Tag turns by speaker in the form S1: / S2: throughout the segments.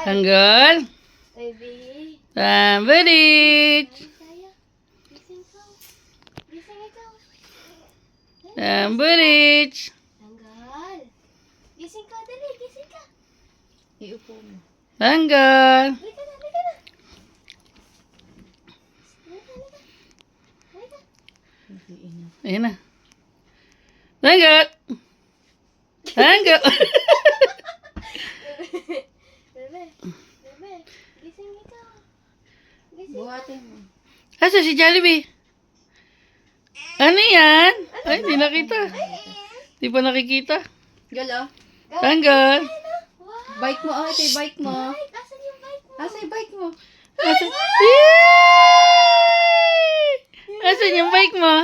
S1: Tanggal.
S2: Baby.
S1: Tambalit.
S2: Saya. Gising ka. Gising ikaw.
S1: Tambalit.
S2: Tanggal. Gising ka, dali. Gising ka.
S3: Iupo mo.
S1: Tanggal.
S2: Halika na, halika na. Halika, halika. Halika.
S3: Hindi ina.
S1: Ayan na. Tanggal. Tanggal.
S2: Bebe. Bebe. Gising ikaw. Gising.
S3: Buhatin mo.
S1: Asa si Jollibee? Ano yan? Ay, hindi nakita. Di pa nakikita.
S3: Galo.
S1: Tanggal.
S2: Wow.
S3: Bike mo. Oh, ito yung bike mo.
S2: Bike. Asan yung bike mo?
S3: Asa yung bike mo?
S1: Asa? Yay! Asan yung bike mo?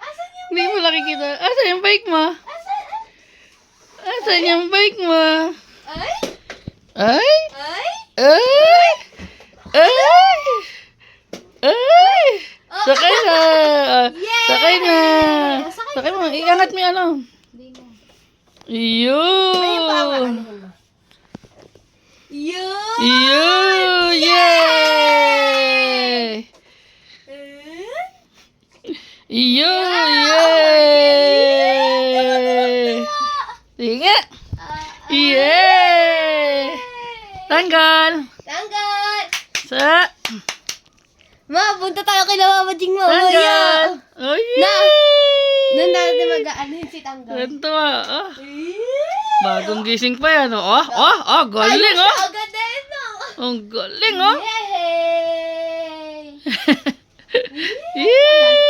S2: Asan yung
S1: Hindi mo nakikita. Asan yung bike mo?
S2: Asan?
S1: Asan yung bike mo?
S2: Ay?
S1: Ay!
S2: Ay?
S1: Ay! Ay! Ay! Sakay na!
S2: Yay!
S1: Sakay na!
S2: Sakay
S1: Sakay mo. Iangat mo yung ano.
S3: Hindi mo.
S1: Yun!
S2: Yun!
S1: Yun! Yay! Yun! Yay! Sige nga! Yay! Tanggal!
S2: Tanggal!
S1: Sa!
S2: Ma, punta tayo kay Mama Jing mo.
S1: Tanggal! Oh, yay!
S2: Doon natin mag-aanin si Tanggal.
S1: Ganito ah. Bagong gising pa yan. Oh, galing oh.
S2: Agad din, no?
S1: Ang galing oh.
S2: Yay!
S1: Yay!